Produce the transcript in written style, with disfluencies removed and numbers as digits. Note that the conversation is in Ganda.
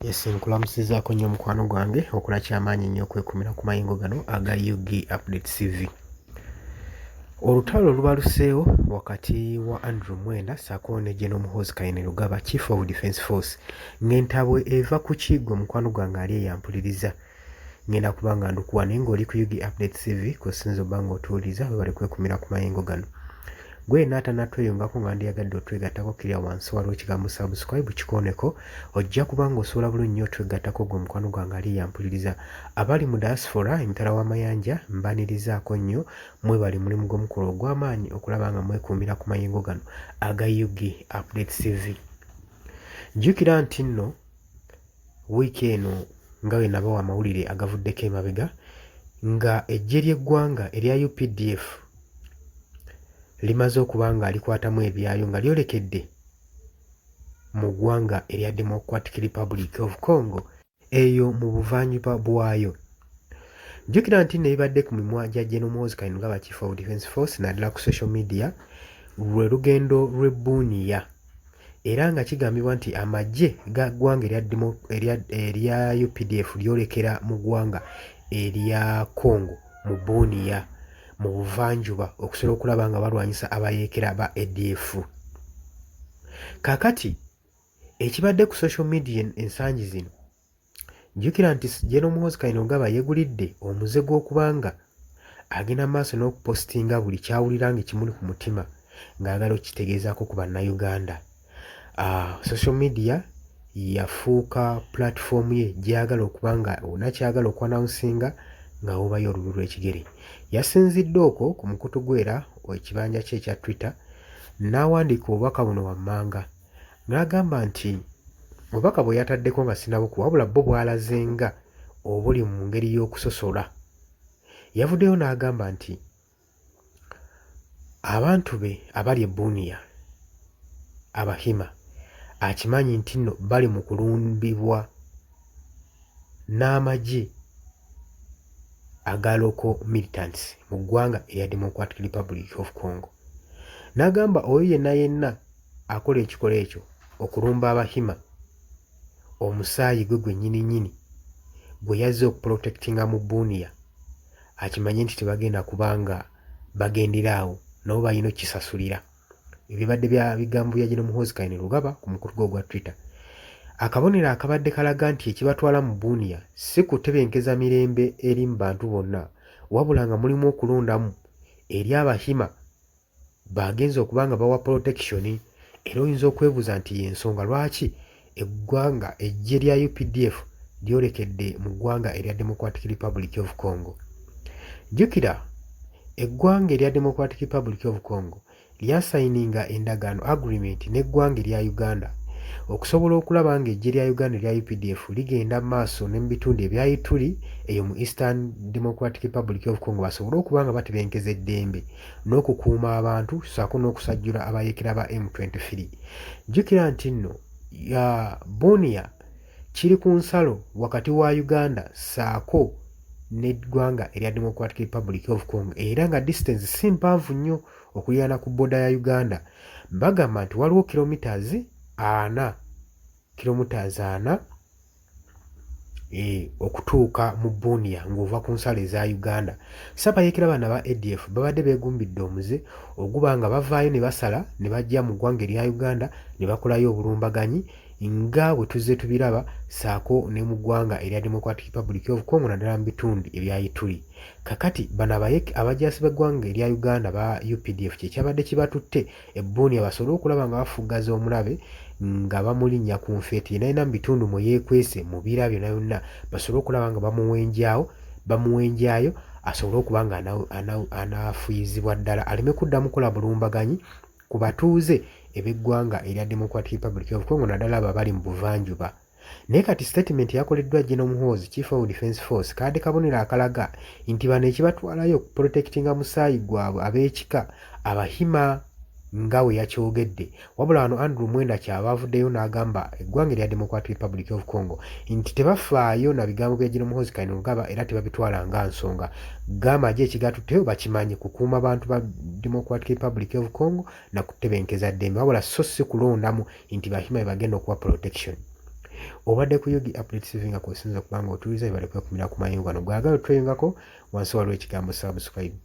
Yes, nkulamusizaako nnyo mukwano gwange okola kyamaanyi nnyo okwekumira ku mayingo gano aga UG Update TV. Olutalo lubaluseewo wakati wa Andrew Mwenda ssaako ne General Muhoozi Kainerugaba, Chief of Defence Force, ng'entabwe eva ku kiggwe mukwano gwange ali eyampuliriza. Ngenda kuba nga ndukuwa naye ng'oli ku UG Update TV kw'osinza obba ng'otuwuliriza bwe bali kwekumira ku mayingo gano. Gwe n'atannatweyongako nga ndiyagadde otwegattako kiriya wansi waliwo ekigambo subscribe kikoneko, ojja kuba ng'osobola bulungi nnyo otwegattako gwe mukwano gwange ali yampuliriza. Abali mu diaspora emitala w'amayanja mbanirizaako nnyo, mwebali mulimu gw'omukolo ogw'amaanyi okulaba nga mwekuumira ku mayingo gano aga UG Update TV. Jjukira nti nno wiiki eno nga bwe nabawa amawulire agavuddeko emabega nga eggye ly'eggwanga erya UPDF limaze okuba nga likwatamu ebyalo nga lyolekedde mu ggwanga erya Democratic Republic of Congo eyo mu buvanjuba bwayo. Jjukira nti nebibadde ku mimwa gya General Muhoozi Kainerugaba, Chief of Defence Force, naddala ku social media lwe lugendo lw'e Bunia, era nga kigambibwa nti amagye ga ggwanga erya UPDF lyolekera mu ggwanga erya Congo mu Bunia mu buvanjuba okusobola okulaba nga balwanyisa abayeekera ba ADF. Kaakati ekibadde ku social media ensangi zino, jjukira nti General Muhoozi Kainerugaba yeegulidde omuze gw'okubanga agenda maaso n'okupositinga buli kyawulira nga kimuli ku mutima ng'agala okitegeezaako ku bannayuganda. Social media yafuuka platform ye gy'ayagala okuba nga onakyagala okwanawunsinga nga wobayo olulu lw'ekigere. Yasinzidde okwo ku mukutu gwera ekibanja kye ekya Twitter n'awandiika obubaka buno wammanga n'agamba nti obubaka bwe yataddeko nga sinnabukuwa wabula bwo bw'alazenga obuli mu ngeri y'okusosola. Yavuddeyo n'agamba nti abantu be abali e Bunia, Abahima, akimanyi nti nno bali mu kulumbibwa n'amagye aga local militants mu ggwanga erya Democratic Republic of Congo. N'agamba oyo yenna akola ekikola ekyo okulumba Abahima, omusaayi gwe gwennyini gwe yazze okuprotectinga mu Bunia, akimanye nti tebagenda kubanga bagendera awo nabo balina okkisasulira. Ebibadde bya bigambo bya General Muhoozi Kainerugaba ku mukutu gwe ogwa Twitter. Akabonero akabadde kalaga nti ekibatwala mu Bunia si kutebenkeza mirembe eri mu bantu bonna, wabula nga mulimu okulondamu eri Abahima bagenza okuba nga bawa protection. Era oyinza okwebuuza nti y'ensonga lwaki eggwanga eggye lya UPDF lyolekedde mu ggwanga erya Democratic Republic of Congo. Jjukira eggwanga erya Democratic Republic of Congo lyasayininga endagaano agreement n'eggwanga erya Uganda okusobola okulaba nga eggye lya Uganda erya UPDF ligenda mu maaso ne mu bitundu ebya Ituri eyo mu Eastern Democratic Republic of Congo basobole okuba nga batebenkeza eddembe n'okukuuma abantu ssaako n'okusajjula abayeekera ba M23. Jjukira nti nno Bunia kiri ku nsalo wakati wa Uganda ssaako n'eggwanga erya Democratic Republic of Congo, era nga distance si mpanvu nnyo okuliraana ku bboda ya Uganda. Bagamba nti waliwo kilometers 4 okutuuka mu Bunia ng'ova ku nsalo eza Uganda. Ssaabayeekera bana ba ADF babadde beegumbidde omuze oguba nga bavaayo ne basala ne bajja mu ggwanga erya Uganda ne bakolayo obulumbaganyi nga bwe tuzze tubiraba ssaako ne mu ggwanga erya Democratic Republic of Congo naddala mu bitundu ebya Ituri. Kakati bano abajaasi b'eggwanga erya Uganda ba UPDF kyekyabadde kibatutte e Bunia basobole okulaba nga bafuggaza omulabe nga bamulinnya ku nfeeti yenayina mu bitundu mwe yeekwese mu bira byonna byonna basobole okulaba nga bamuwenjaayo asobole okuba nga anaafuyizibwa ddala aleme kuddamu kukola bulumbaganyi ku batuuze eb'eggwanga erya Democratic Republic of Congo naddala abo abali mu buvanjuba. Naye kati statement yakoleddwa General Muhoozi, Chief of Defence Force, kadde kabonero akalaga nti bano ekibatwalayo okuprotectinga musaayi gwabwe ab'ekika Abahima nga we yakyogedde. Wabula wano Andrew Mwenda kyaba avuddeyo n'agamba eggwanga erya Democratic Republic of Congo nti tebafaayo na bigambo bya General Muhoozi Kainerugaba era tebabitwala nga nsonga. G'amagye ekigatutteyo bakimanyi kukuuma bantu ba Democratic Republic of Congo na kutebenkeza ddembe, wabula so si kulondamu nti Bahima bagenda okuwa protection. obadde ku Yogi Update TV nga kw'osinza okuba nga otuuliza ebale kwekumira ku mayungu gano gwagala otweyungako wansi waliwo ekigambo subscribe.